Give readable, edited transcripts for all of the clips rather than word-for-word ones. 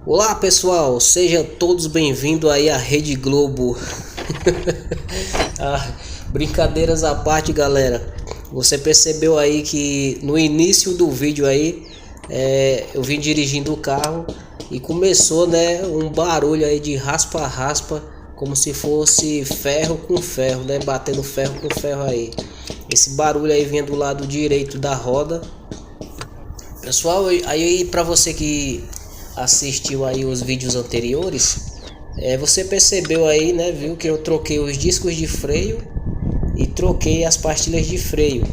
Olá pessoal, sejam todos bem-vindos aí à Rede Globo. Brincadeiras à parte, galera. Você percebeu aí que no início do vídeo aí eu vim dirigindo o carro e começou, né, um barulho aí de raspa-raspa, como se fosse ferro com ferro, né, batendo ferro com ferro aí. Esse barulho aí vinha do lado direito da roda. Pessoal, aí para você que assistiu aí os vídeos anteriores, você percebeu aí, né, viu que eu troquei os discos de freio e troquei as pastilhas de freio.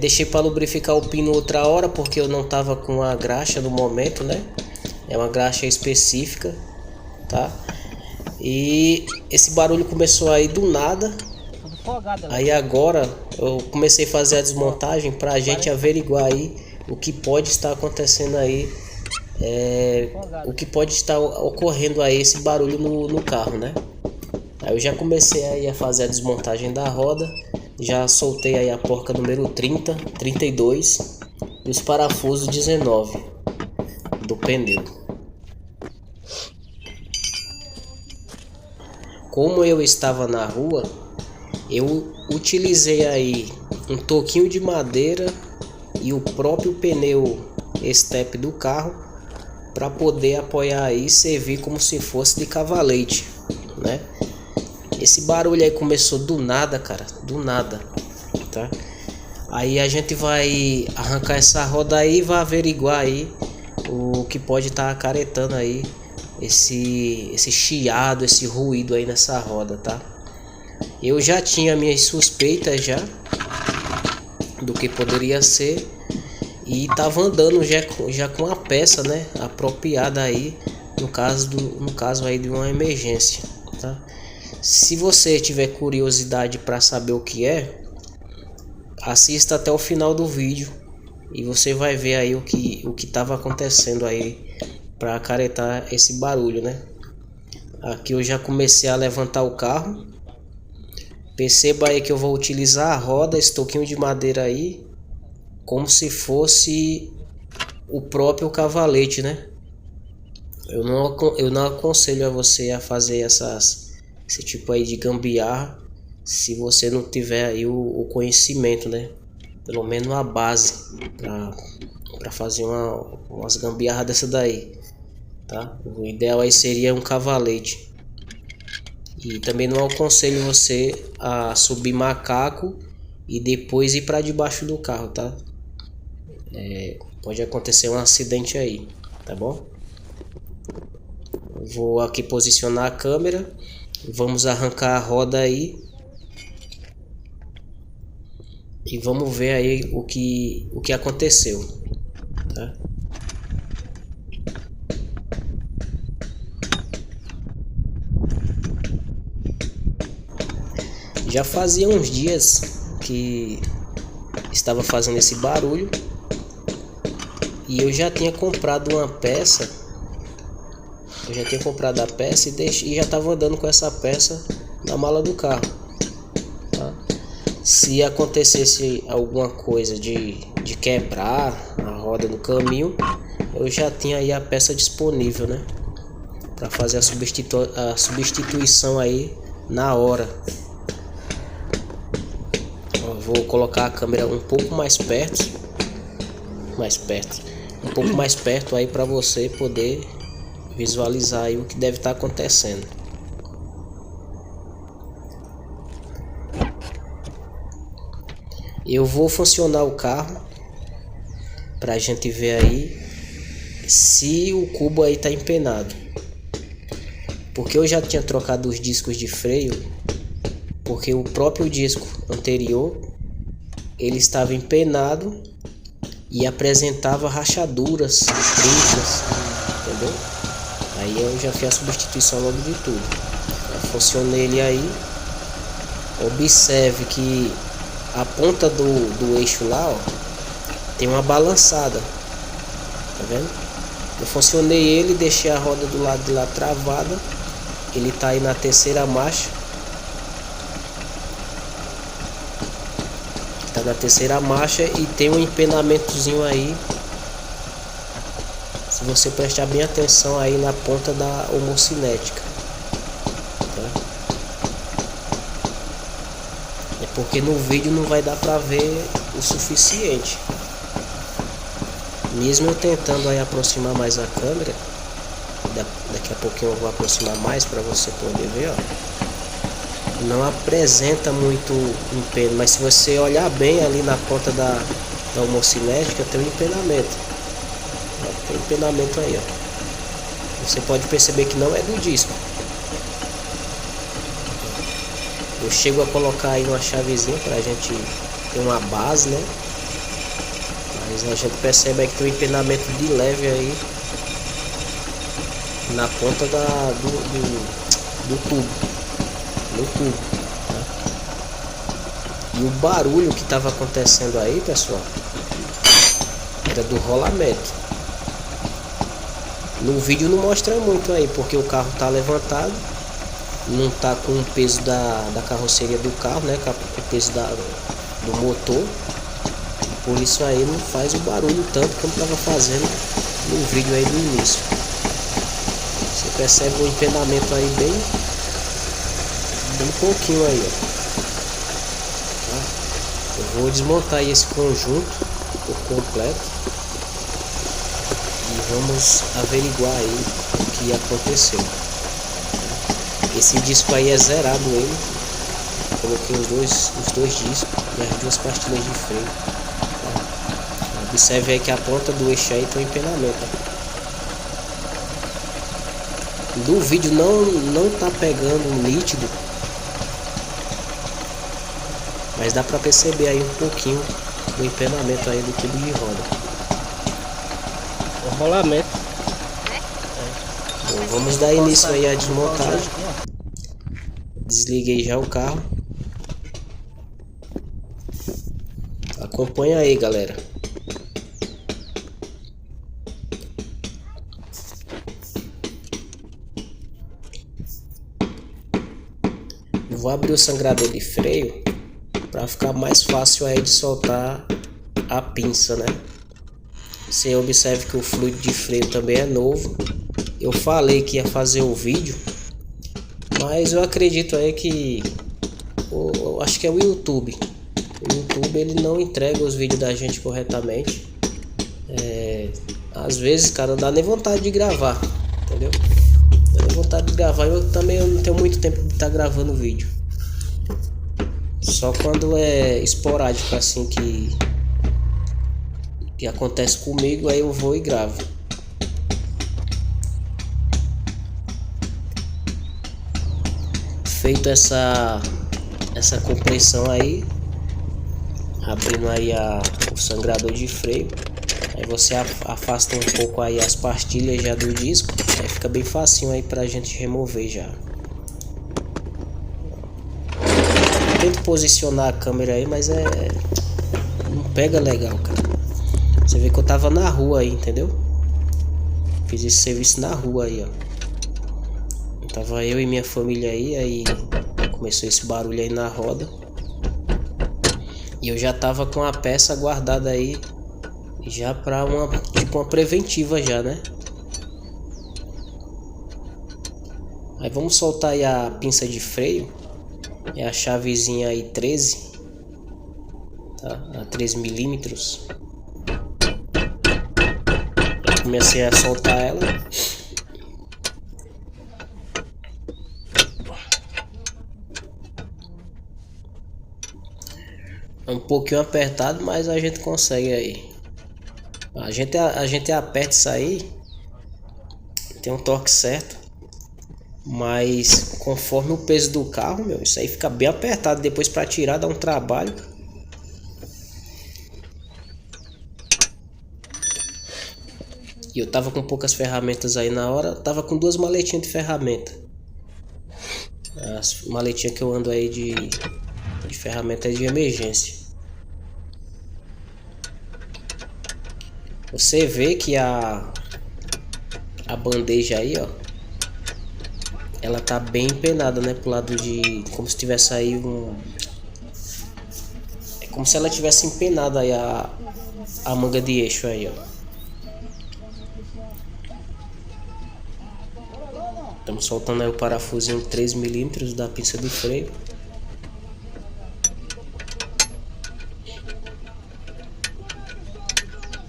Deixei para lubrificar o pino outra hora porque eu não tava com a graxa no momento, né? É uma graxa específica, tá? E esse barulho começou aí do nada. Aí agora eu comecei a fazer a desmontagem para a gente averiguar aí o que pode estar acontecendo aí, o que pode estar ocorrendo aí esse barulho no carro, né? Aí eu já comecei aí a fazer a desmontagem da roda, já soltei aí a porca número 30, 32 e os parafusos 19 do pneu. Como eu estava na rua, eu utilizei aí um toquinho de madeira e o próprio pneu step do carro para poder apoiar aí e servir como se fosse de cavalete, né? Esse barulho aí começou do nada, cara, do nada, tá? Aí a gente vai arrancar essa roda aí e vai averiguar aí o que pode estar acarretando aí esse chiado, esse ruído aí nessa roda, tá? Eu já tinha minhas suspeitas já do que poderia ser e tava andando já com a peça, né, apropriada aí no caso aí de uma emergência, tá? Se você tiver curiosidade para saber o que é, assista até o final do vídeo e você vai ver aí o que estava acontecendo aí para acarretar esse barulho, né? Aqui eu já comecei a levantar o carro. Perceba aí que eu vou utilizar a roda, esse toquinho de madeira aí, como se fosse o próprio cavalete, né? Eu não aconselho a você a fazer esse tipo aí de gambiarra se você não tiver aí o conhecimento, né? Pelo menos a base para fazer umas gambiarras dessa daí, tá? O ideal aí seria um cavalete. E também não aconselho você a subir macaco e depois ir para debaixo do carro, tá? Pode acontecer um acidente aí, tá bom? Vou aqui posicionar a câmera. Vamos arrancar a roda aí. E vamos ver aí o que aconteceu, tá? Já fazia uns dias que estava fazendo esse barulho e eu já tinha comprado uma peça. Eu já tinha comprado a peça e já estava andando com essa peça na mala do carro, tá? Se acontecesse alguma coisa de quebrar a roda no caminho, eu já tinha aí a peça disponível, né? Para fazer a substituição aí na hora. Vou colocar a câmera um pouco mais perto, um pouco mais perto aí para você poder visualizar aí o que deve estar acontecendo. Eu vou funcionar o carro para a gente ver aí se o cubo aí tá empenado, porque eu já tinha trocado os discos de freio, porque o próprio disco anterior ele estava empenado e apresentava rachaduras, trincas, entendeu? Aí eu já fiz a substituição logo de tudo. Eu funcionei ele aí. Observe que a ponta do eixo lá, ó, tem uma balançada, tá vendo? Eu funcionei ele, deixei a roda do lado de lá travada. Ele tá aí na terceira marcha. Tá na terceira marcha e tem um empenamentozinho aí. Se você prestar bem atenção aí na ponta da homocinética, tá? É porque no vídeo não vai dar pra ver o suficiente. Mesmo eu tentando aí aproximar mais a câmera, daqui a pouquinho eu vou aproximar mais para você poder ver, ó. Não apresenta muito empeno, mas se você olhar bem ali na ponta da homocinética, tem um empenamento. Ó, tem empenamento aí, ó. Você pode perceber que não é do disco. Eu chego a colocar aí uma chavezinha pra gente ter uma base, né? Mas a gente percebe aí que tem um empenamento de leve aí na ponta do tubo, no tubo, tá? E o barulho que estava acontecendo aí, pessoal, era do rolamento. No vídeo não mostra muito aí, porque o carro tá levantado, não tá com o peso da carroceria do carro, né? Com o peso do motor. Por isso aí não faz o barulho tanto como estava fazendo no vídeo aí do início. Você percebe o empenamento aí bem pouquinho aí, ó. Tá? Eu vou desmontar aí esse conjunto por completo e vamos averiguar aí o que aconteceu. Esse disco aí é zerado ele. Coloquei os dois discos e as duas pastilhas de freio. Observe aí que a ponta do eixo aí tem um empenamento. Do vídeo não tá pegando nítido, mas dá pra perceber aí um pouquinho do empenamento aí do tubo de roda. O rolamento. Bom, vamos dar início aí à desmontagem. Desliguei já o carro. Acompanha aí, galera. Vou abrir o sangrador de freio para ficar mais fácil aí de soltar a pinça, né? Você observe que o fluido de freio também é novo. Eu falei que ia fazer o vídeo, mas eu acredito aí que eu acho que é o YouTube. O YouTube ele não entrega os vídeos da gente corretamente. Às vezes, cara, não dá nem vontade de gravar, entendeu? Vontade de gravar, eu não tenho muito tempo de estar gravando vídeo. Só quando é esporádico assim que acontece comigo, aí eu vou e gravo. Feito essa compressão aí, abrindo aí o sangrador de freio, aí você afasta um pouco aí as pastilhas já do disco, aí fica bem facinho aí pra gente remover já. Eu tento posicionar a câmera aí, mas não pega legal, cara. Você vê que eu tava na rua aí, entendeu? Fiz esse serviço na rua aí, ó. Tava eu e minha família aí começou esse barulho aí na roda. E eu já tava com a peça guardada aí já pra uma preventiva já, né? Aí vamos soltar aí a pinça de freio. É a chavezinha aí 13, tá? A 13 milímetros. Comecei a soltar ela. É um pouquinho apertado, mas a gente consegue aí. A gente aperta isso aí, tem um torque certo, mas conforme o peso do carro, meu, isso aí fica bem apertado. Depois para tirar dá um trabalho. E eu tava com poucas ferramentas aí na hora, tava com duas maletinhas de ferramenta. As maletinhas que eu ando aí de ferramentas de emergência. Você vê que a bandeja aí, ó, ela tá bem empenada, né, pro lado de, como se tivesse aí é como se ela tivesse empenada aí a manga de eixo aí, ó. Estamos soltando aí o parafusinho 3 milímetros da pista de freio.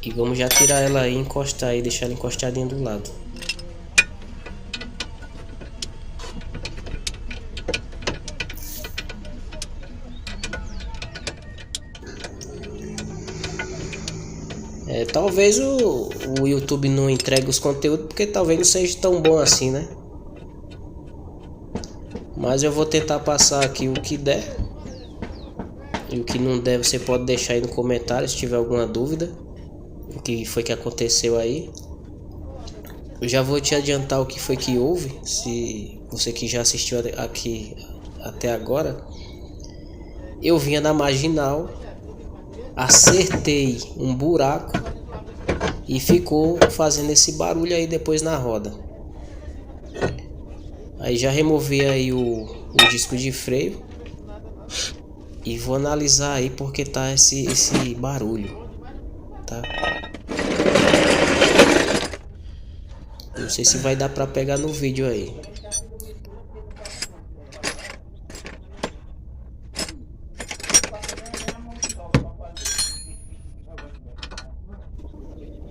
E vamos já tirar ela aí, encostar aí, deixar ela encostadinha do lado. Talvez o YouTube não entregue os conteúdos porque talvez não seja tão bom assim, né? Mas eu vou tentar passar aqui o que der. E o que não der você pode deixar aí no comentário se tiver alguma dúvida. O que foi que aconteceu aí. Eu já vou te adiantar o que foi que houve. Se você que já assistiu aqui até agora. Eu vinha na marginal, acertei um buraco e ficou fazendo esse barulho aí depois na roda. Aí já removi aí o disco de freio e vou analisar aí porque tá esse barulho, tá? Não sei se vai dar pra pegar no vídeo aí.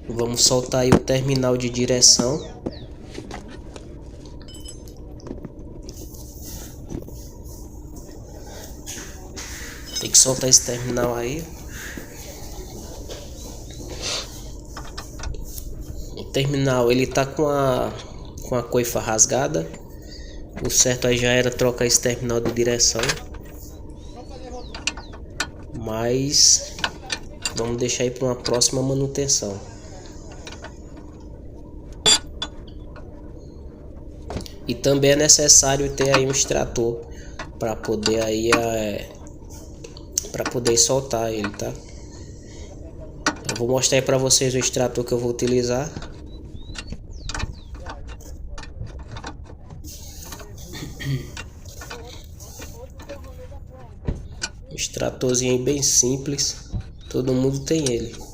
Vamos soltar aí o terminal de direção. Tem que soltar esse terminal aí. O terminal ele tá com a coifa rasgada. O certo aí já era trocar esse terminal de direção. Mas vamos deixar aí para uma próxima manutenção. E também é necessário ter aí um extrator para poder aí para poder soltar ele, tá? Eu vou mostrar aí para vocês o extrator que eu vou utilizar. Um extratorzinho aí bem simples, todo mundo tem ele.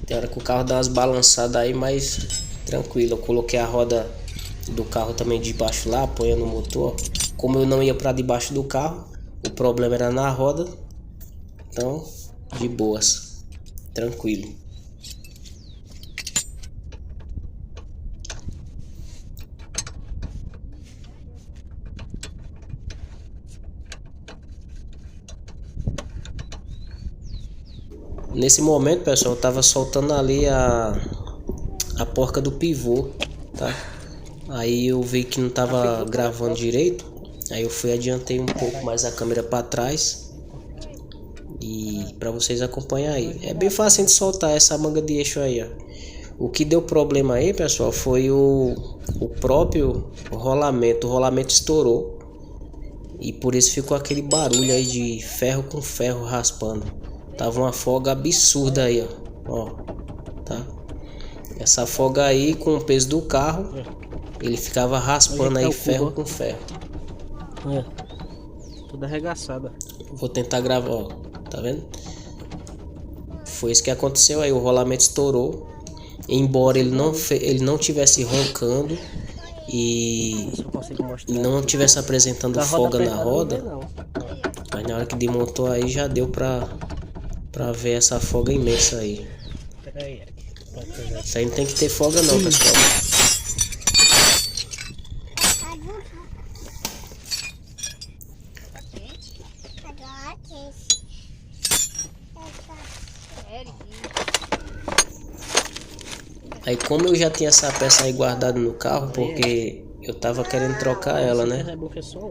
Tem hora que o carro dá umas balançadas aí, mas tranquilo. Eu coloquei a roda do carro também debaixo lá, apoiando o motor. Como eu não ia para debaixo do carro, o problema era na roda. Então, de boas, tranquilo. Nesse momento, pessoal, eu tava soltando ali a porca do pivô, tá? Aí eu vi que não tava gravando direito. Aí eu adiantei um pouco mais a câmera para trás. E para vocês acompanhar aí. É bem fácil de soltar essa manga de eixo aí, ó. O que deu problema aí, pessoal, foi o próprio rolamento. O rolamento estourou. E por isso ficou aquele barulho aí de ferro com ferro raspando. Tava uma folga absurda aí, ó. Tá? Essa folga aí, com o peso do carro, ele ficava raspando aí ferro com ferro. Toda arregaçada. Vou tentar gravar, ó. Tá vendo? Foi isso que aconteceu aí. O rolamento estourou. Embora ele não tivesse roncando e não tivesse apresentando folga na roda, mas na hora que desmontou aí já deu pra ver essa folga imensa aí. Isso aí não tem que ter folga não, pessoal. Aí como eu já tinha essa peça aí guardada no carro, porque eu tava querendo trocar ela, né?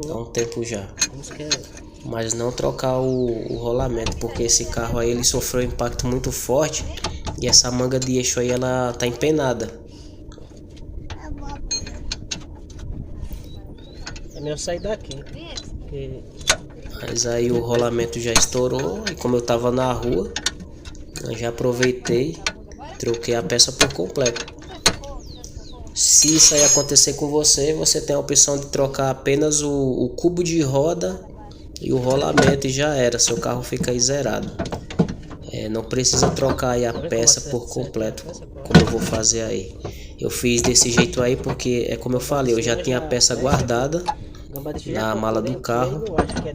Há um tempo já. Mas não trocar o rolamento, porque esse carro aí ele sofreu um impacto muito forte. E essa manga de eixo aí ela tá empenada. É melhor sair daqui, porque... Mas aí o rolamento já estourou. E como eu tava na rua, eu já aproveitei, troquei a peça por completo. Se isso aí acontecer com você, você tem a opção de trocar apenas o cubo de roda e o rolamento e já era, seu carro fica aí zerado. Não precisa trocar aí a peça por completo, como eu vou fazer aí. Eu fiz desse jeito aí porque é como eu falei, eu já tinha a peça guardada na mala do carro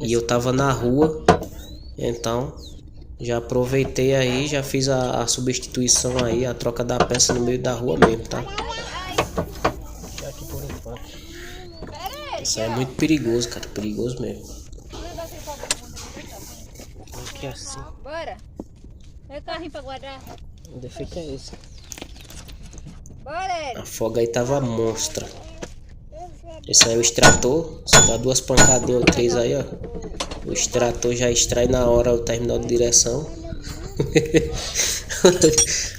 e eu tava na rua, então já aproveitei aí, já fiz a substituição aí, a troca da peça no meio da rua mesmo, tá? Isso aí é muito perigoso, cara, perigoso mesmo. Aqui assim. Bora. É o carrinho pra guardar. Onde fica isso? Bora. A folga aí tava monstra. Esse aí é o extrator. Você dá 2 pancadinhas ou 3 aí, ó. O extrator já extrai na hora o terminal de direção.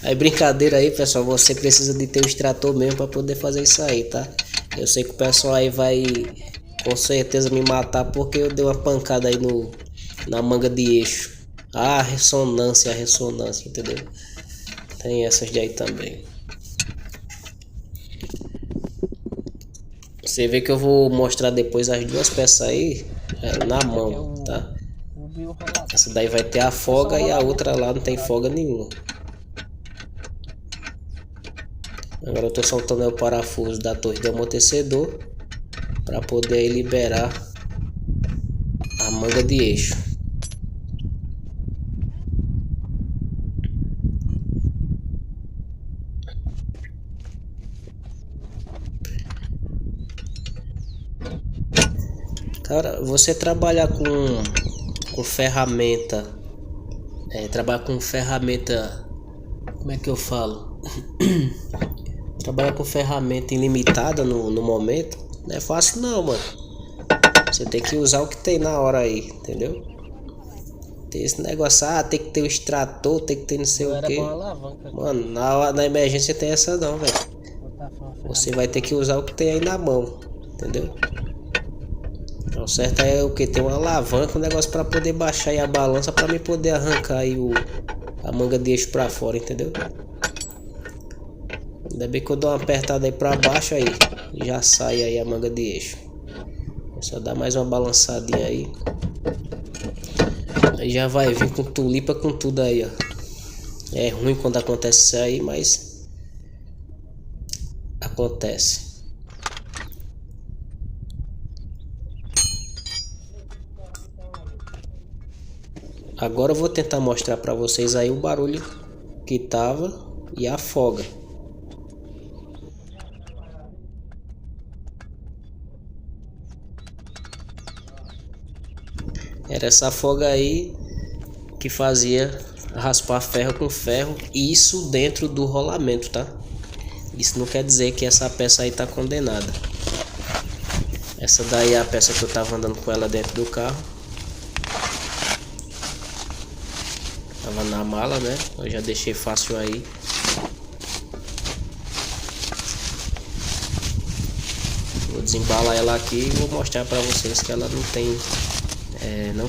Aí brincadeira aí, pessoal. Você precisa de ter o extrator mesmo pra poder fazer isso aí, tá? Eu sei que o pessoal aí vai com certeza me matar porque eu dei uma pancada aí na manga de eixo. A ressonância, entendeu? Tem essas daí também. Você vê que eu vou mostrar depois as 2 peças aí na mão, tá? Essa daí vai ter a folga e a outra lá não tem folga nenhuma. Agora eu tô soltando o parafuso da torre do amortecedor para poder aí liberar a manga de eixo. Cara, você trabalhar com ferramenta, trabalhar com ferramenta, como é que eu falo? Trabalhar com ferramenta ilimitada no momento, não é fácil não, mano. Você tem que usar o que tem na hora aí, entendeu? Tem esse negócio, tem que ter o extrator, tem que ter não sei o que. Mano, na emergência tem essa não, velho. Você vai ter que usar o que tem aí na mão, entendeu? Então, o certo é o que? Tem uma alavanca, um negócio para poder baixar aí a balança para mim poder arrancar aí a manga de eixo para fora, entendeu? Ainda bem que eu dou uma apertada aí para baixo aí, já sai aí a manga de eixo. É só dar mais uma balançadinha aí. Aí já vai vir com tulipa com tudo aí, ó. É ruim quando acontece isso aí, mas acontece. Agora eu vou tentar mostrar para vocês aí o barulho que tava e a folga. Era essa folga aí que fazia raspar ferro com ferro, e isso dentro do rolamento, tá? Isso não quer dizer que essa peça aí tá condenada. Essa daí é a peça que eu tava andando com ela dentro do carro. Tava na mala, né? Eu já deixei fácil aí. Vou desembalar ela aqui e vou mostrar pra vocês que ela não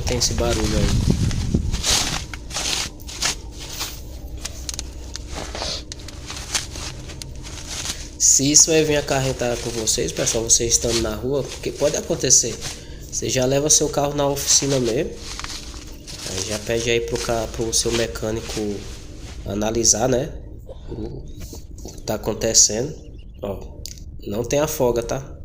tem esse barulho aí. Se isso vai vir acarretar com vocês, pessoal, vocês estando na rua, porque pode acontecer. Você já leva seu carro na oficina mesmo. Aí já pede aí pro seu mecânico analisar, né? O que tá acontecendo. Ó, não tem a folga, tá?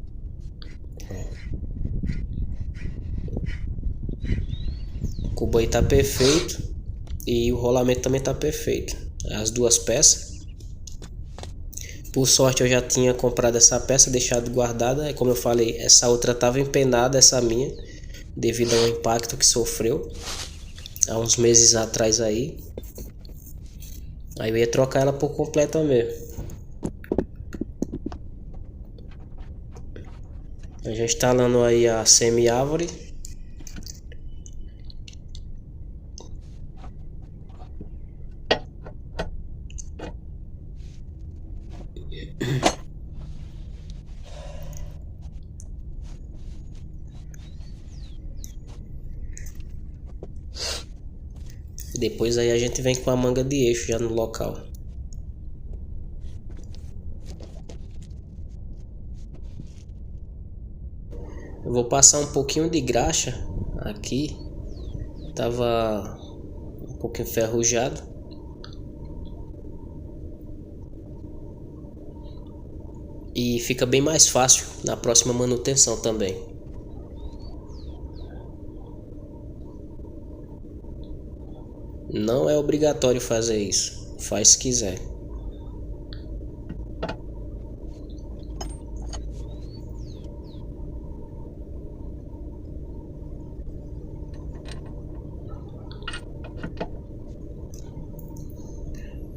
O cubo aí tá perfeito e o rolamento também tá perfeito. As 2 peças. Por sorte eu já tinha comprado essa peça, deixado guardada. E como eu falei, essa outra estava empenada, essa minha, devido ao impacto que sofreu há uns meses atrás aí. Aí eu ia trocar ela por completa mesmo. Eu já instalando aí a semi-árvore. Depois aí a gente vem com a manga de eixo já no local. Eu vou passar um pouquinho de graxa aqui. Tava um pouco enferrujado. E fica bem mais fácil na próxima manutenção também. Não é obrigatório fazer isso. Faz se quiser.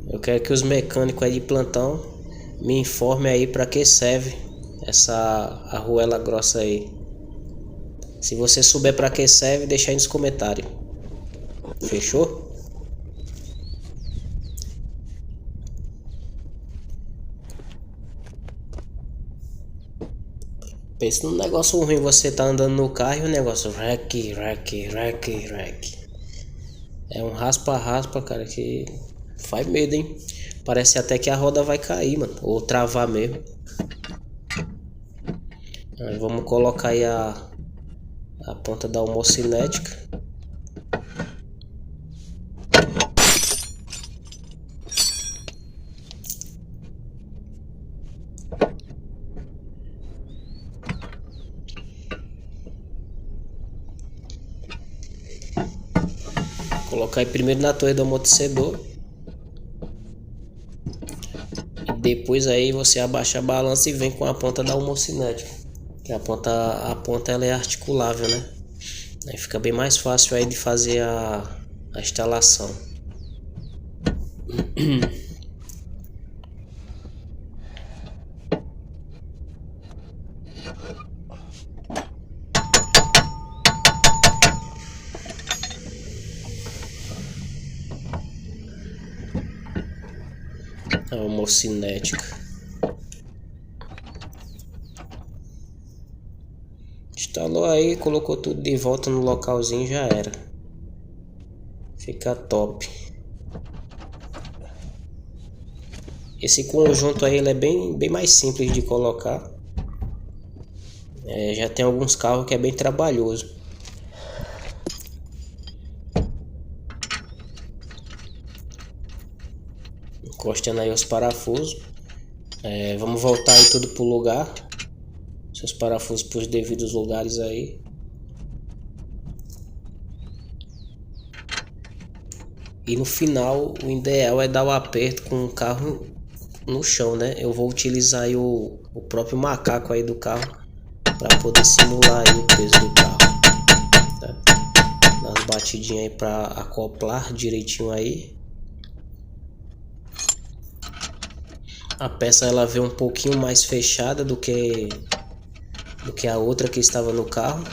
Eu quero que os mecânicos aí de plantão me informem aí para que serve essa arruela grossa aí. Se você souber para que serve, deixa aí nos comentários. Fechou? Pensa num negócio ruim, você tá andando no carro e o negócio rec. É um raspa-raspa, cara, que faz medo, hein? Parece até que a roda vai cair, mano. Ou travar mesmo. Aí vamos colocar aí a ponta da homocinética. Colocar aí primeiro na torre do amortecedor. E depois aí você abaixa a balança e vem com a ponta da homocinética. Que a ponta ela é articulável, né? Aí fica bem mais fácil aí de fazer a instalação. A homocinética. Instalou aí, colocou tudo de volta no localzinho, já era. Fica top. Esse conjunto aí ele é bem mais simples de colocar. Já tem alguns carros que é bem trabalhoso. Encostando aí os parafusos. Vamos voltar aí tudo pro lugar. Seus parafusos para os devidos lugares aí. E no final o ideal é dar o aperto com o carro no chão, né? Eu vou utilizar aí o próprio macaco aí do carro para poder simular aí o peso do carro, tá? Dar umas batidinhas aí para acoplar direitinho aí. A peça ela veio um pouquinho mais fechada do que a outra que estava no carro.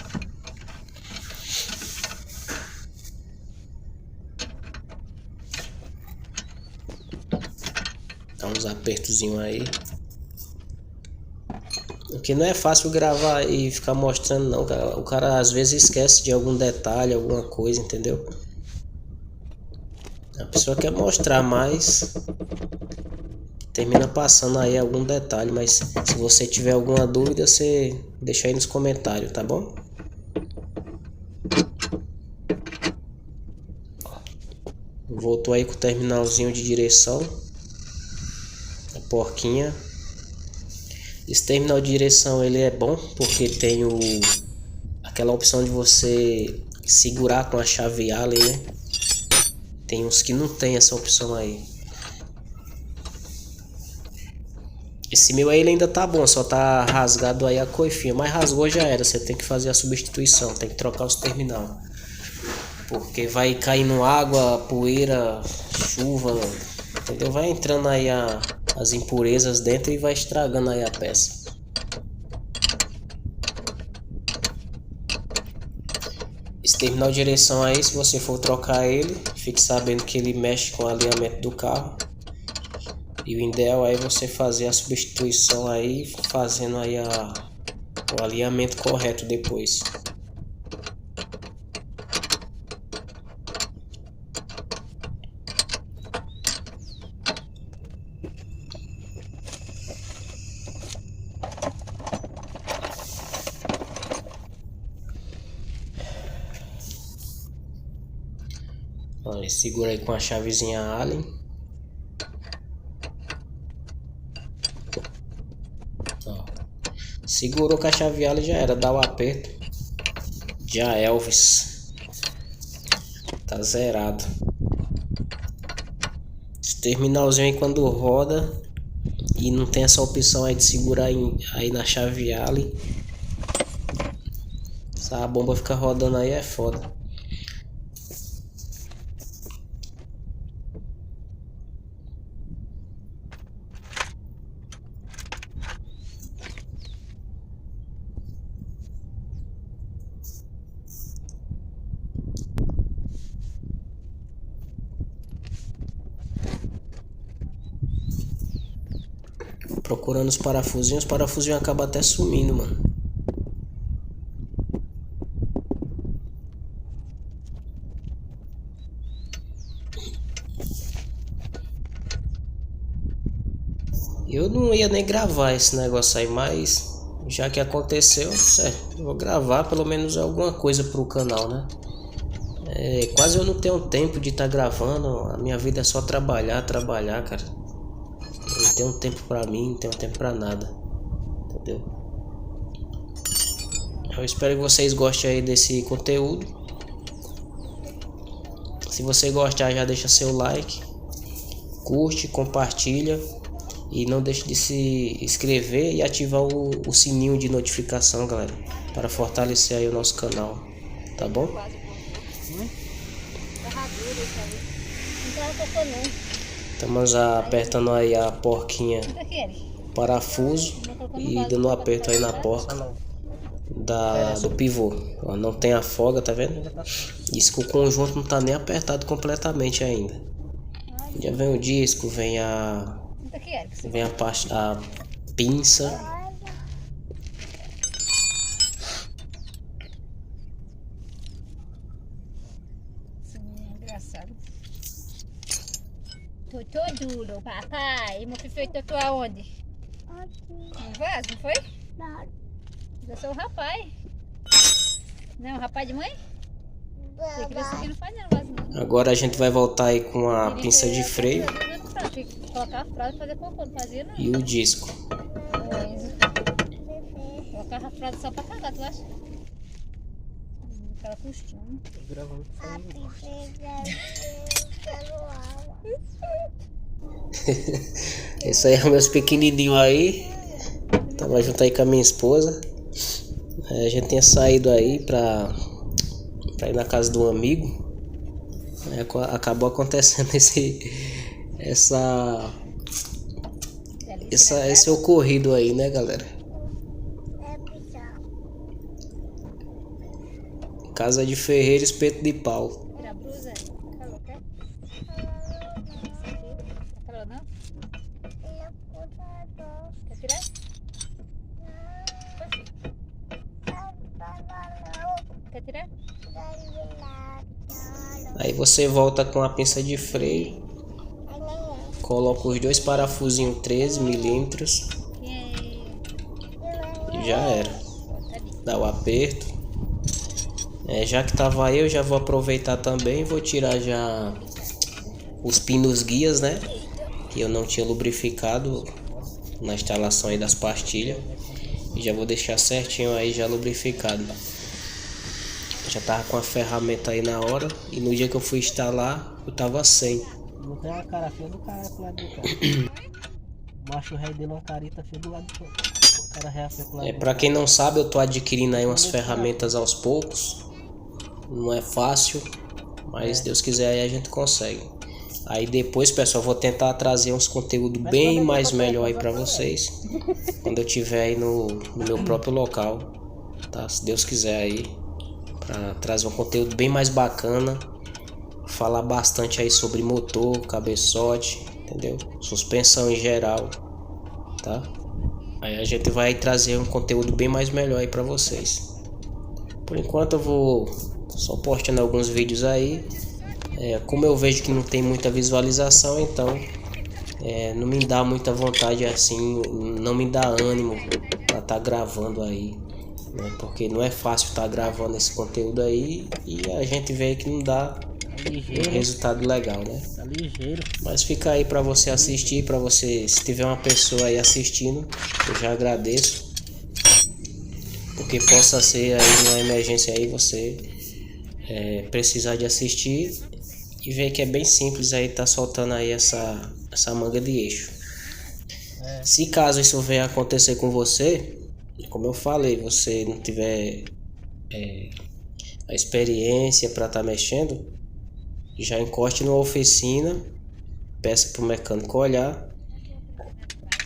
Dá uns apertozinhos aí. Porque não é fácil gravar e ficar mostrando não, cara. O cara às vezes esquece de algum detalhe, alguma coisa, entendeu? A pessoa quer mostrar, mas termina passando aí algum detalhe. Mas se você tiver alguma dúvida, você deixa aí nos comentários, tá bom? Voltou aí com o terminalzinho de direção. A porquinha. Esse terminal de direção ele é bom porque tem aquela opção de você segurar com a chave Allen, né? Tem uns que não tem essa opção aí. Esse meu aí ele ainda tá bom, só tá rasgado aí a coifinha, mas rasgou já era, você tem que fazer a substituição, tem que trocar os terminal. Porque vai caindo água, poeira, chuva, entendeu? Vai entrando aí as impurezas dentro e vai estragando aí a peça. Esse terminal de direção aí, se você for trocar ele, fique sabendo que ele mexe com o alinhamento do carro. E o ideal é você fazer a substituição aí, fazendo aí o alinhamento correto depois. Ó, segura aí com a chavezinha Allen. Ó, segurou com a chave Allen, já era, dá o aperto. Já Elvis. Tá zerado. Esse terminalzinho aí quando roda e não tem essa opção aí de segurar aí na chave Allen, essa bomba fica rodando aí, é foda. Procurando os parafusinhos acabam até sumindo, mano. Eu não ia nem gravar esse negócio aí, mas já que aconteceu, certo, eu vou gravar pelo menos alguma coisa pro canal, né? Quase eu não tenho tempo de estar gravando, a minha vida é só trabalhar, cara. Eu não tenho tempo pra mim, não tenho tempo pra nada, entendeu? Eu espero que vocês gostem aí desse conteúdo. Se você gostar, já deixa seu like, curte, compartilha e não deixe de se inscrever e ativar o sininho de notificação, galera, para fortalecer aí o nosso canal, tá bom? Estamos apertando aí a porquinha, parafuso, e dando um aperto aí na porca do pivô. Ó, não tem afoga, tá vendo? Diz que o conjunto não tá nem apertado completamente ainda. Já vem o disco, vem a pinça. Engraçado. Tô duro, papai. E meu filho tocou aonde? No vaso, não foi? Não. Eu sou o rapaz. Não, o rapaz de mãe? Tem que ver se aqui não faz não, vaso não. Agora a gente vai voltar aí com a pinça de freio Colocar a fralda e fazer cocô, não fazia não. e o disco. Colocar a fralda só pra cagar, tu acha? Aquela costume. Gravando. Esse aí é meus pequenininhos aí. Tava junto aí com a minha esposa. A gente tinha saído aí pra ir na casa de um amigo. Acabou acontecendo esse ocorrido aí, né, galera? Casa de ferreiro, espeto de pau. Tira a blusa. Calor, quer? Calor não? Quer tirar? Quer tirar? Aí você volta com a pinça de freio, coloca os dois parafusinhos 13 milímetros e já era. Dá o aperto. Já que tava aí, eu já vou aproveitar também, vou tirar já os pinos guias, né, que eu não tinha lubrificado na instalação aí das pastilhas, e já vou deixar certinho aí já lubrificado. Já tava com a ferramenta aí na hora, e no dia que eu fui instalar eu tava sem. Não tem uma cara feia do cara pro lado do cara. O macho rei dele uma carita feia do lado do cara. O cara rei feio pro lado do Pra quem não sabe, eu tô adquirindo aí umas ferramentas aos poucos. Não é fácil, mas Deus quiser aí a gente consegue. Aí depois, pessoal, vou tentar trazer uns conteúdos bem mais melhor aí pra vocês quando eu tiver aí no meu próprio local, tá? Se Deus quiser aí, pra trazer um conteúdo bem mais bacana, falar bastante aí sobre motor, cabeçote, entendeu? Suspensão em geral, tá? Aí a gente vai trazer um conteúdo bem mais melhor aí pra vocês. Por enquanto eu vou só postando alguns vídeos aí. Como eu vejo que não tem muita visualização, então não me dá muita vontade assim, não me dá ânimo pra estar gravando aí, né? Porque não é fácil estar gravando esse conteúdo aí e a gente vê que não dá ligeiro. Resultado legal, né? Tá ligeiro. Mas fica aí para você assistir, para você, se tiver uma pessoa aí assistindo, eu já agradeço. Porque possa ser aí uma emergência aí você precisar de assistir e ver que é bem simples aí tá soltando aí essa manga de eixo. Se caso isso venha acontecer com você, como eu falei, você não tiver a experiência para estar mexendo, já encoste numa oficina, peça para o mecânico olhar,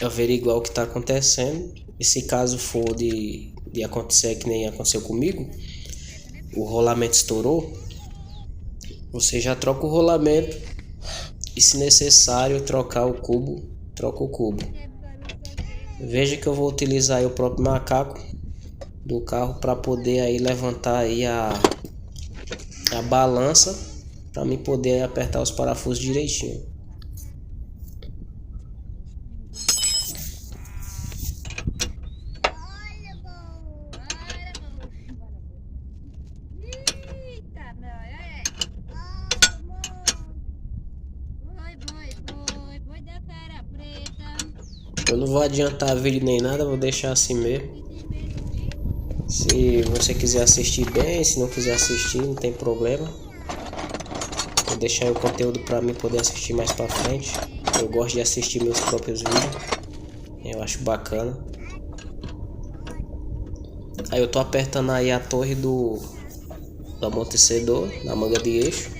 averiguar o que está acontecendo. E se caso for de acontecer que nem aconteceu comigo, o rolamento estourou, você já troca o rolamento e, se necessário trocar o cubo, troca o cubo. Veja que eu vou utilizar aí o próprio macaco do carro para poder aí levantar aí a balança, para mim poder apertar os parafusos direitinho. Eu não vou adiantar vídeo nem nada, vou deixar assim mesmo. Se você quiser assistir bem, se não quiser assistir, não tem problema. Vou deixar aí o conteúdo para mim poder assistir mais para frente. Eu gosto de assistir meus próprios vídeos, eu acho bacana. Aí eu tô apertando aí a torre do amortecedor na manga de eixo.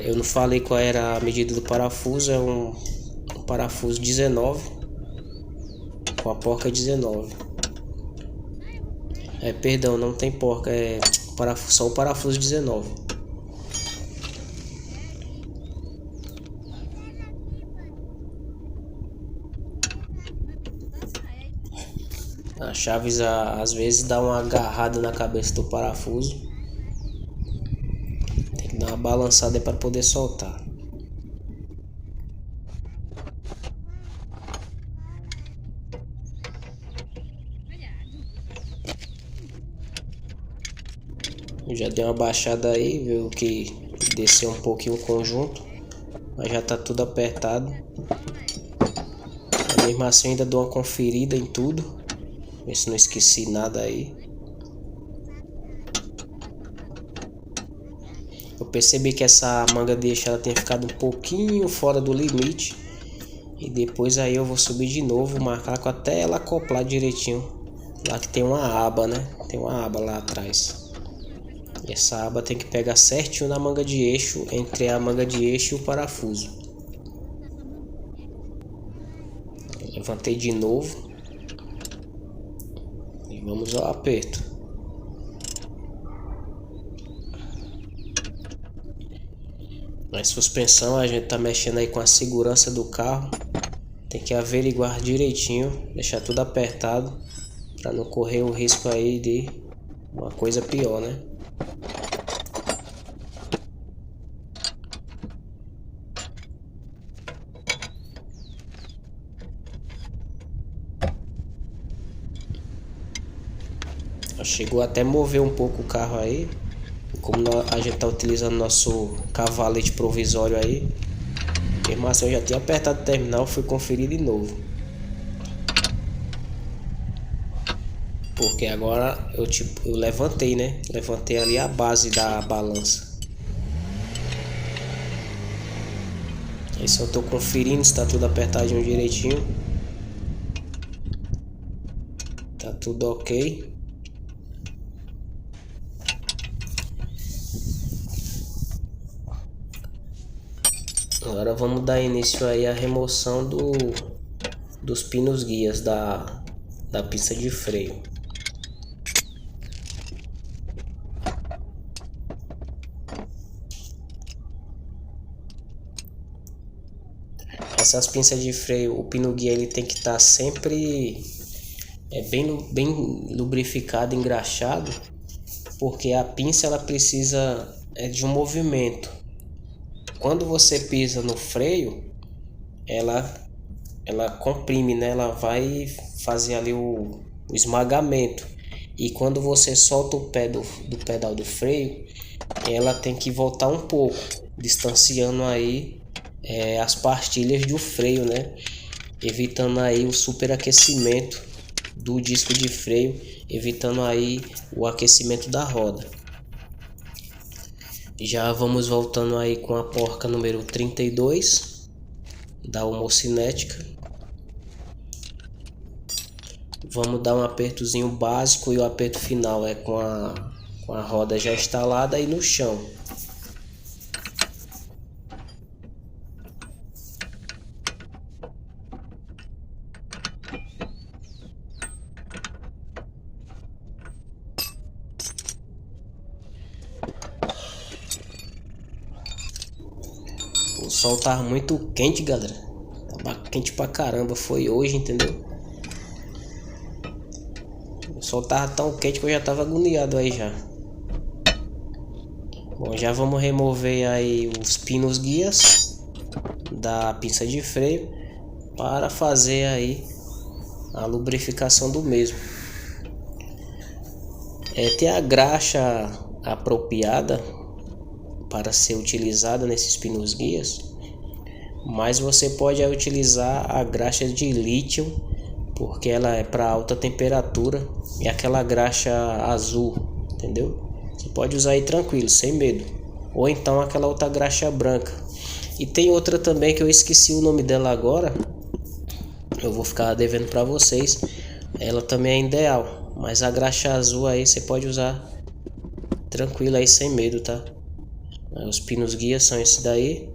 Eu não falei qual era a medida do parafuso, é um parafuso 19 com a porca 19. Perdão, não tem porca, só o parafuso 19. A chave às vezes dá uma agarrada na cabeça do parafuso. Tem que dar uma balançada para poder soltar. Eu já dei uma baixada aí, viu que desceu um pouquinho o conjunto, mas já tá tudo apertado. Mesmo assim ainda dou uma conferida em tudo, ver se não esqueci nada aí. Eu percebi que essa manga de eixo ela tinha ficado um pouquinho fora do limite, e depois aí eu vou subir de novo, marcar até ela acoplar direitinho. Lá que tem uma aba, né? Tem uma aba lá atrás. E essa aba tem que pegar certinho na manga de eixo, entre a manga de eixo e o parafuso. Levantei de novo. E vamos ao aperto. Na suspensão a gente tá mexendo aí com a segurança do carro. Tem que averiguar direitinho, deixar tudo apertado, para não correr o risco aí de uma coisa pior, né? Chegou até mover um pouco o carro aí. Como a gente tá utilizando nosso cavalete provisório aí, mesmo assim eu já tinha apertado o terminal, fui conferir de novo. Porque agora eu levantei, né? Levantei ali a base da balança. Aí só tô conferindo se tá tudo apertadinho direitinho. Tá tudo ok. Agora vamos dar início aí à remoção dos pinos guias da pista de freio. Essas pinças de freio, o pino guia ele tem que estar sempre bem lubrificado, engraxado, porque a pinça ela precisa de um movimento. Quando você pisa no freio, ela comprime, né? Ela vai fazer ali o esmagamento. E quando você solta o pé do pedal do freio, ela tem que voltar um pouco, distanciando aí as pastilhas do freio, né? Evitando aí o superaquecimento do disco de freio, evitando aí o aquecimento da roda. Já vamos voltando aí com a porca número 32 da homocinética. Vamos dar um apertozinho básico e o aperto final é com a roda já instalada aí no chão. O sol tava muito quente, galera. Tava quente pra caramba. Foi hoje, entendeu? O sol tava tão quente que eu já tava agoniado aí já. Bom, já vamos remover aí os pinos guias da pinça de freio para fazer aí a lubrificação do mesmo. Tem a graxa apropriada para ser utilizada nesses pinos guias, mas você pode utilizar a graxa de lítio, porque ela é para alta temperatura, e aquela graxa azul, entendeu? Você pode usar aí tranquilo, sem medo, ou então aquela outra graxa branca. E tem outra também que eu esqueci o nome dela agora, eu vou ficar devendo para vocês. Ela também é ideal, mas a graxa azul aí você pode usar tranquilo aí, sem medo, tá? Os pinos guias são esses daí.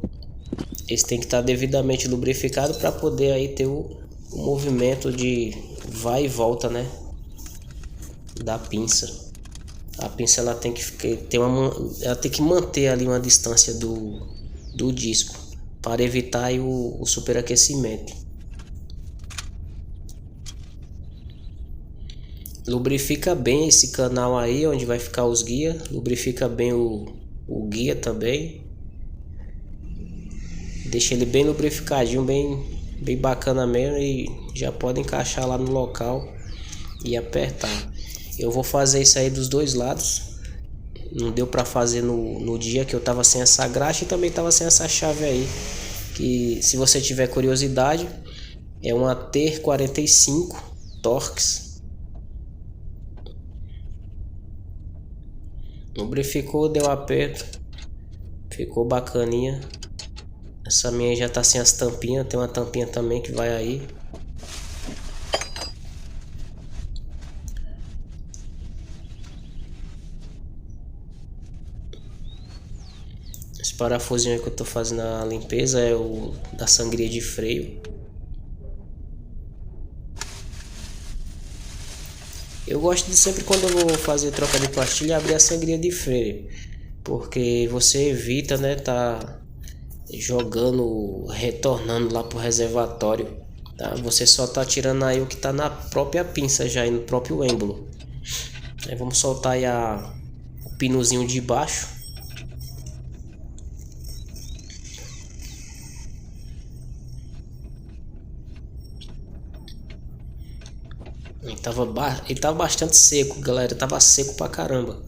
Eles têm que estar devidamente lubrificados para poder aí ter o movimento de vai e volta, né, da pinça. A pinça ela tem que ter ela tem que manter ali uma distância do disco para evitar aí o superaquecimento. Lubrifica bem esse canal aí onde vai ficar os guias. Lubrifica bem o guia também. Deixa ele bem lubrificadinho, bem bacana mesmo, e já pode encaixar lá no local e apertar. Eu vou fazer isso aí dos dois lados. Não deu para fazer no dia que eu tava sem essa graxa e também tava sem essa chave aí, que se você tiver curiosidade é uma TR-45 Torx. Lubrificou, deu aperto, ficou bacaninha. Essa minha já tá sem as tampinhas, tem uma tampinha também que vai aí. Esse parafusinho aí que eu tô fazendo a limpeza é o da sangria de freio. Eu gosto de sempre, quando eu vou fazer troca de pastilha, abrir a sangria de freio, porque você evita, né, tá jogando, retornando lá pro reservatório, tá? Você só tá tirando aí o que tá na própria pinça já, aí no próprio êmbolo. Aí vamos soltar aí o pinozinho de baixo. Ele tava bastante seco, galera. Tava seco pra caramba.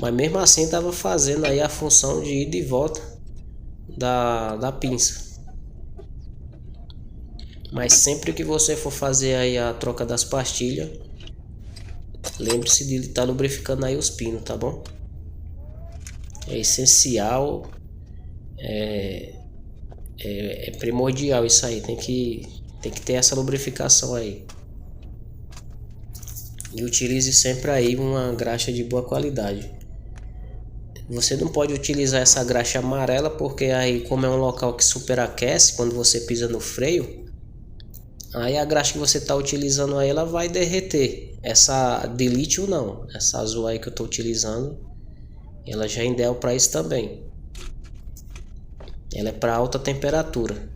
Mas mesmo assim tava fazendo aí a função de ida e volta da pinça. Mas sempre que você for fazer aí a troca das pastilhas, lembre-se de estar lubrificando aí os pinos, tá bom? É essencial, é primordial isso aí. Tem que ter essa lubrificação aí. E utilize sempre aí uma graxa de boa qualidade. Você não pode utilizar essa graxa amarela, porque aí, como é um local que superaquece quando você pisa no freio, aí a graxa que você está utilizando aí, ela vai derreter. Essa de lítio não, essa azul aí que eu estou utilizando, ela já é ideal para isso também. Ela é para alta temperatura.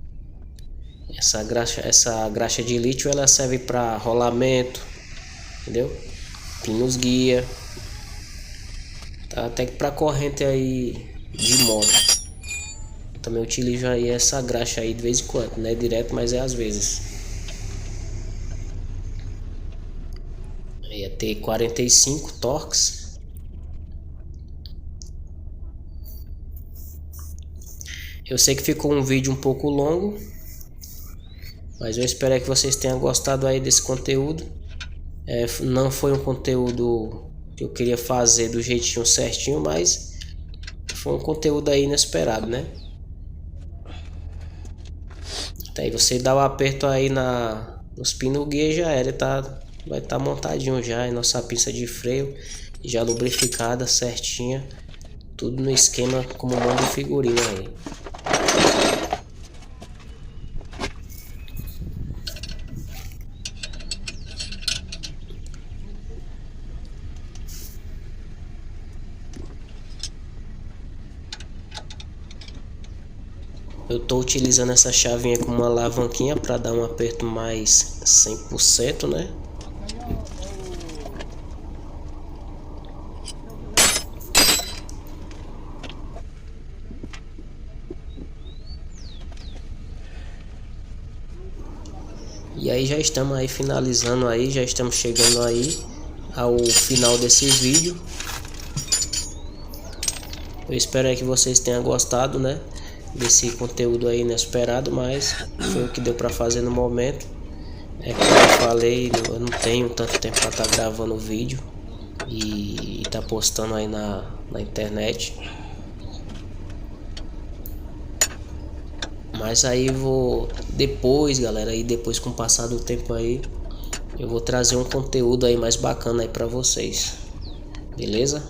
Essa graxa de lítio ela serve para rolamento, entendeu? Pinos guia, tá? Até que para corrente aí de moto. Também utilizo aí essa graxa aí de vez em quando, não é direto, mas é às vezes. Aí é T45 Torx. Eu sei que ficou um vídeo um pouco longo, mas eu espero que vocês tenham gostado aí desse conteúdo. Não foi um conteúdo que eu queria fazer do jeitinho certinho, mas foi um conteúdo aí inesperado, né? Aí você dá o aperto aí nos pinos do guia, já era, vai estar montadinho já em nossa pista de freio, já lubrificada, certinha, tudo no esquema como manda o figurino aí. Eu estou utilizando essa chavinha com uma alavanquinha para dar um aperto mais 100%, né? E aí já estamos aí finalizando aí, já estamos chegando aí ao final desse vídeo. Eu espero aí que vocês tenham gostado, né? Desse conteúdo aí inesperado, mas foi o que deu para fazer no momento. Como eu falei, eu não tenho tanto tempo para estar gravando o vídeo e tá postando aí na internet. Mas aí depois, galera, aí depois com o passar do tempo aí, eu vou trazer um conteúdo aí mais bacana aí para vocês. Beleza?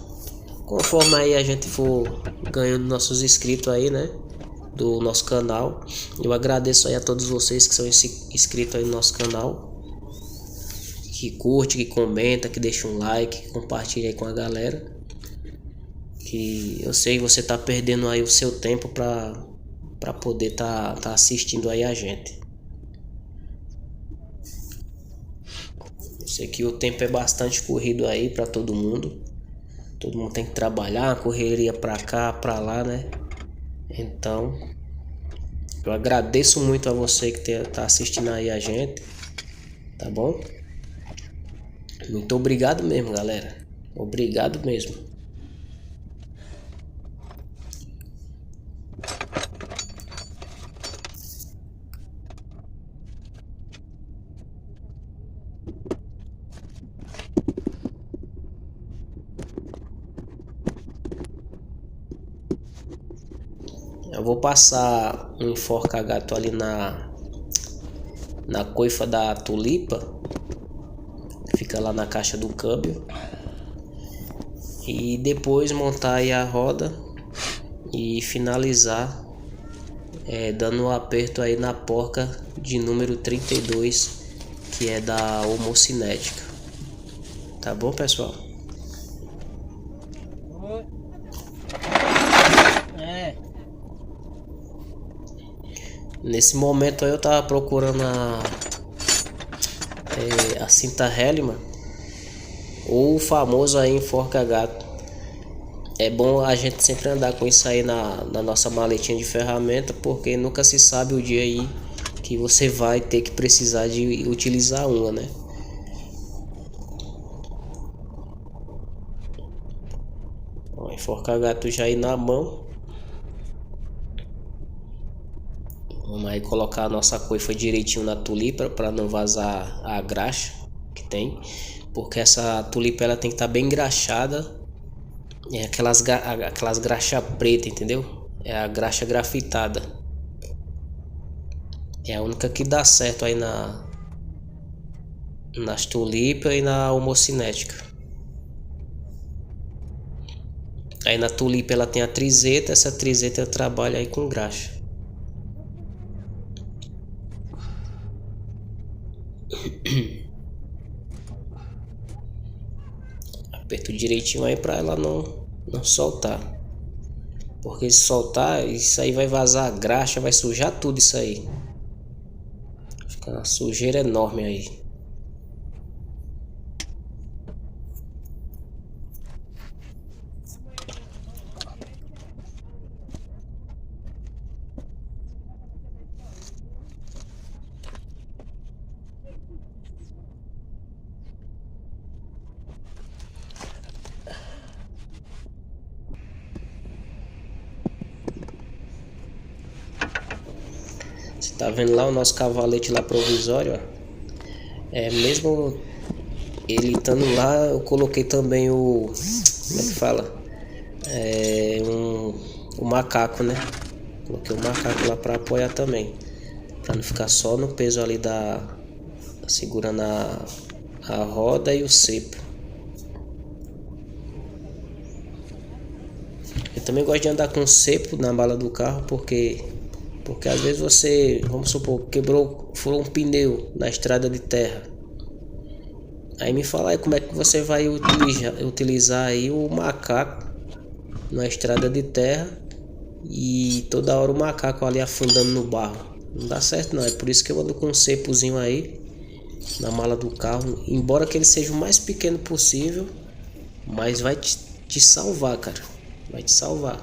Conforme aí a gente for ganhando nossos inscritos aí, né? Do nosso canal. Eu agradeço aí a todos vocês que são inscritos aí no nosso canal, que curte, que comenta, que deixa um like, que compartilha aí com a galera. Que eu sei que você tá perdendo aí o seu tempo para poder tá assistindo aí a gente. Eu sei que o tempo é bastante corrido aí para todo mundo. Todo mundo tem que trabalhar, correria para cá, para lá, né? Então, eu agradeço muito a você que tá assistindo aí a gente, tá bom? Muito obrigado mesmo, galera. Obrigado mesmo. Eu vou passar um enforca-gato ali na coifa da tulipa, fica lá na caixa do câmbio, e depois montar aí a roda e finalizar dando um aperto aí na porca de número 32, que é da homocinética. Tá bom, pessoal? Nesse momento aí eu tava procurando a cinta Hellman, ou o famoso aí enforca-gato. É bom a gente sempre andar com isso aí na nossa maletinha de ferramenta, porque nunca se sabe o dia aí que você vai ter que precisar de utilizar uma, né? Ó, enforca-gato já aí na mão. Vamos aí colocar a nossa coifa direitinho na tulipa para não vazar a graxa que tem, porque essa tulipa ela tem que estar bem engraxada, aquelas graxa preta, entendeu? É a graxa grafitada, é a única que dá certo aí nas tulipas e na homocinética. Aí na tulipa ela tem a trizeta, essa trizeta trabalha aí com graxa. Aperto direitinho aí para ela não soltar, porque se soltar, isso aí vai vazar a graxa, vai sujar tudo isso aí, fica uma sujeira enorme aí. Tá vendo lá o nosso cavalete lá provisório, ó? Mesmo ele estando lá, eu coloquei também o... Como é que fala? O macaco, né? Coloquei o macaco lá pra apoiar também. Pra não ficar só no peso ali segurando a roda e o cepo. Eu também gosto de andar com cepo na bala do carro porque às vezes você, vamos supor, furou um pneu na estrada de terra. Aí me fala aí como é que você vai utilizar aí o macaco na estrada de terra e toda hora o macaco ali afundando no barro. Não dá certo não, é por isso que eu ando com um cepozinho aí na mala do carro, embora que ele seja o mais pequeno possível, mas vai te salvar, cara, vai te salvar.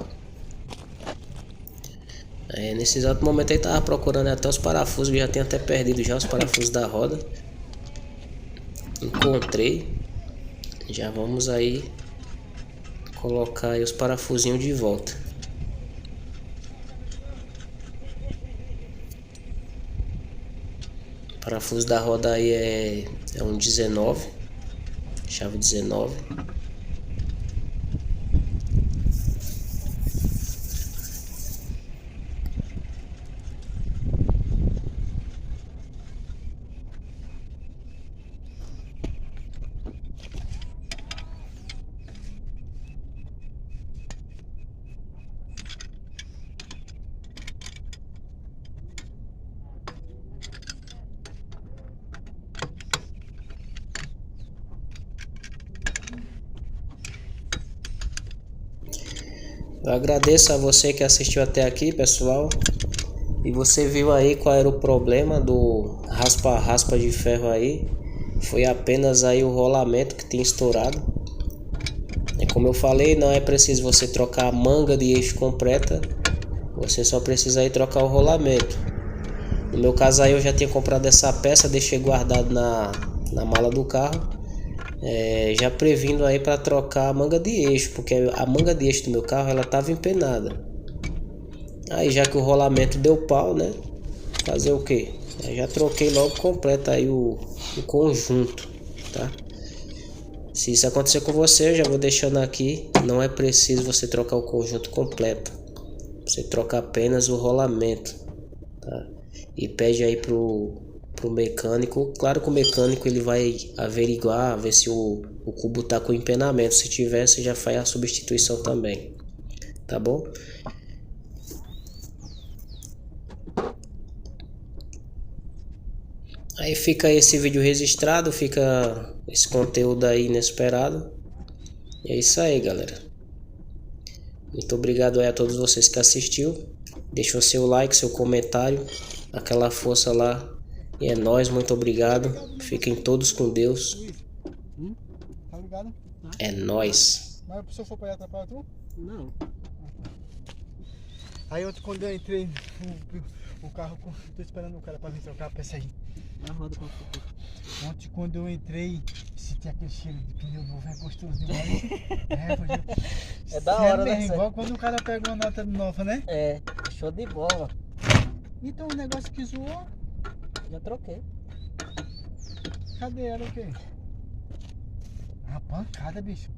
Nesse exato momento aí tava procurando até os parafusos, já tinha até perdido já os parafusos da roda. Encontrei. Já vamos aí colocar aí os parafusinhos de volta. O parafuso da roda aí é um 19, chave 19. Eu agradeço a você que assistiu até aqui, pessoal. E você viu aí qual era o problema do raspa-raspa de ferro aí. Foi apenas aí o rolamento que tinha estourado. Como eu falei, não é preciso você trocar a manga de eixo completa. Você só precisa aí trocar o rolamento. No meu caso aí eu já tinha comprado essa peça, deixei guardado na mala do carro. Já previndo aí para trocar a manga de eixo, porque a manga de eixo do meu carro ela estava empenada. Aí já que o rolamento deu pau, né? Fazer o que? Já troquei logo completo aí o conjunto, tá? Se isso acontecer com você, eu já vou deixando aqui. Não é preciso você trocar o conjunto completo. Você troca apenas o rolamento, tá? E pede aí pro mecânico. Claro que o mecânico ele vai averiguar, ver se o cubo tá com empenamento. Se tiver, você já faz a substituição também, tá bom? Aí fica esse vídeo registrado, fica esse conteúdo aí inesperado. E é isso aí, galera. Muito obrigado aí a todos vocês que assistiu. Deixa o seu like, seu comentário, aquela força lá. E é nóis, muito obrigado. Fiquem todos com Deus. Tá ligado? É nóis. Mas se eu for pra ir atrapalhar tu? Não. Aí ontem quando eu entrei o carro, tô esperando o cara pra vir trocar a peça aí. Na roda com a ontem quando eu entrei, senti aquele cheiro de pneu novo, é gostoso demais. É da hora, né? Igual quando o cara pega uma nota nova, né? É, show de bola. Então o negócio que zoou, já troquei. Cadê? Era o quê? Uma pancada, bicho.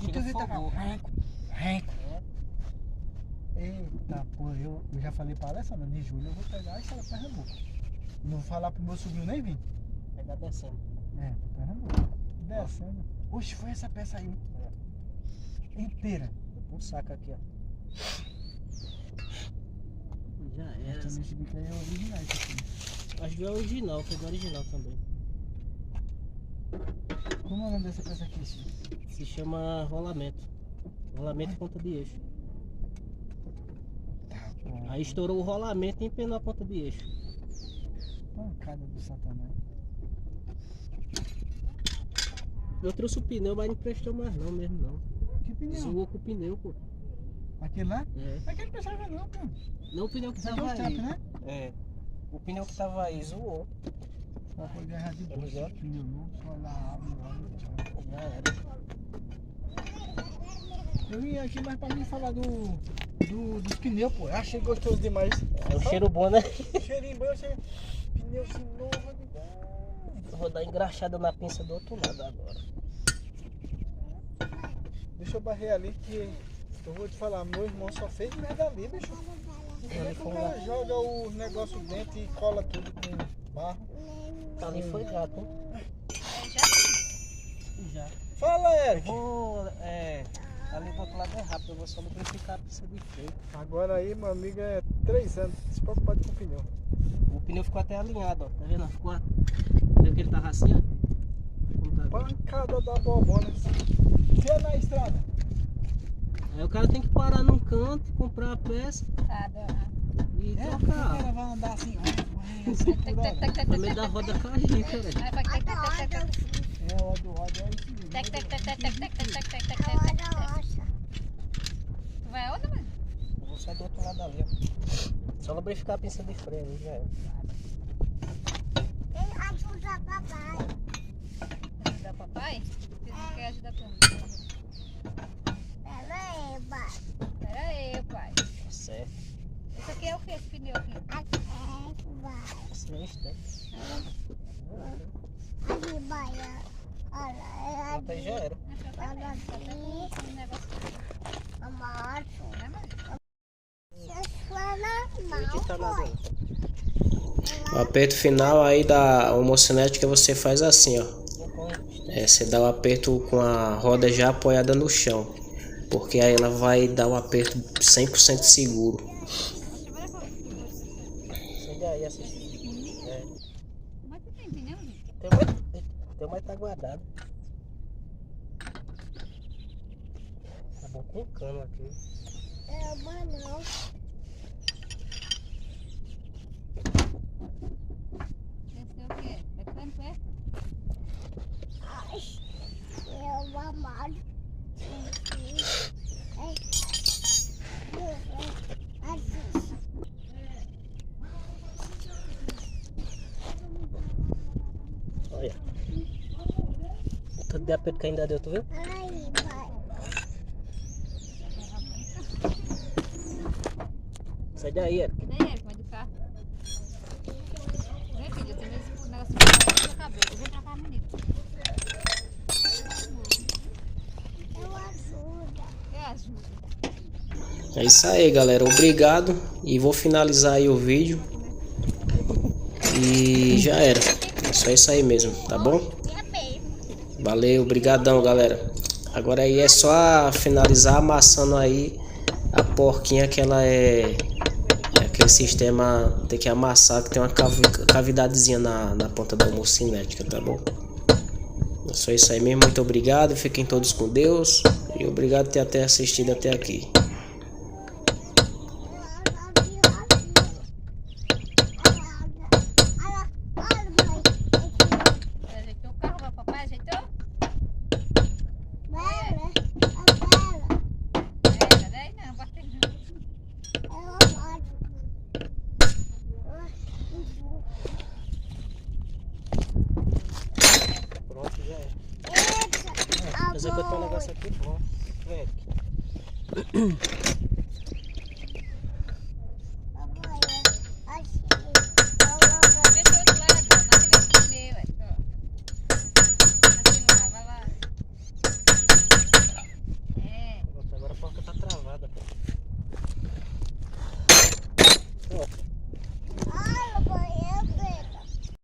E tu vê, tá renco. Eita, pô, eu já falei pra Alessandra, de julho eu vou pegar e sair pra Pernambuco. Não vou falar pro meu sobrinho nem vir. Pegar descendo. Pra Pernambuco. Descendo. Oxe, foi essa peça aí. Inteira. Um saco aqui, ó. Já era. Esse bico aí é original isso aqui. Acho que é original, foi do original também. Como é o nome dessa peça aqui, senhor? Se chama rolamento. Rolamento e ponta de eixo. Aí estourou o rolamento e empenou a ponta de eixo. Pancada do satanás. Eu trouxe o pneu, mas não prestou mais não mesmo não. Que pneu? Zoou com o pneu, pô. Aquele lá? É. Aquele não prestava não, pô. Não, o pneu que tava aí. Tempo, né? O pneu que tava aí zoou. Só foi guerra de dois. Pneu novo, só lá, já era. Eu vim aqui mais pra mim falar dos pneus, pô. Eu achei gostoso demais. É um cheiro bom, né? Cheirinho bom, eu achei pneuzinho novo de bom. Eu vou dar engraxada na pinça do outro lado agora. Deixa eu barrer ali que eu vou te falar, meu irmão só fez merda ali, bicho. Como é que o cara joga o negócio dentro e cola tudo com barro? Ali foi gato, hein? Já. Fala, Eric! Ali do outro lado é rápido, eu vou só lubrificar a pista de freio. Agora aí, meu amigo, é 3 anos, despreocupado com o pneu. O pneu ficou até alinhado, ó. Tá vendo? Ficou. Viu que ele tava assim, ó? Como tá? Pancada da bobona. Se é na estrada. Aí o cara tem que parar num canto, comprar a peça Tá, e O trocar. cara vai andar assim, assim por hora. No meio da roda cair, cara. Aí vai tac, tac, tac, tac, tac. É, o do ódio é isso mesmo. Tac, tac, tac, tac, tac, tac, tac, tac, tac, tac, tac, tac. Tu vai aonde, mano? Eu vou sair do outro lado ali, ó. Só lubrificar a pinça de freio ali já é. Ajudar papai? Você não quer ajudar como? Pera aí, pai. Certo. Isso aqui é o que, esse pneu aqui? Esse é o step. Pronto, aí já era. Um negócio Acreditar nada. O aperto final aí da homocinética você faz assim, ó. Você dá o aperto com a roda já apoiada no chão, porque aí ela vai dar o aperto 100% seguro. Chega aí, assiste. É. Mas tu tem pneu, gente? Tem mais tá guardado. Tá bom com cano aqui. Esse é o quê? Mecânico, é? Olha. O tanto de aperto que ainda deu, tu viu? Sai daí, Eric. E daí, Eric, vai do carro? Vem, filha, tem esse negócio de na cabeça. Vem pra cá, menino. Eu ajudo. É isso aí, galera. Obrigado. E vou finalizar aí o vídeo. E já era. Só isso aí mesmo, tá bom? Valeu, obrigadão, galera. Agora aí é só finalizar amassando aí a porquinha, que ela é aquele sistema, tem que amassar, que tem uma cavidadezinha na ponta da homocinética, tá bom? É só isso aí mesmo, muito obrigado, fiquem todos com Deus e obrigado por ter assistido até aqui. Ajeitou o carro, papai? Ajeitou? Daí não, bota aí não. Pronto, já é. Mas é que eu tenho um negócio aqui bom. Eric.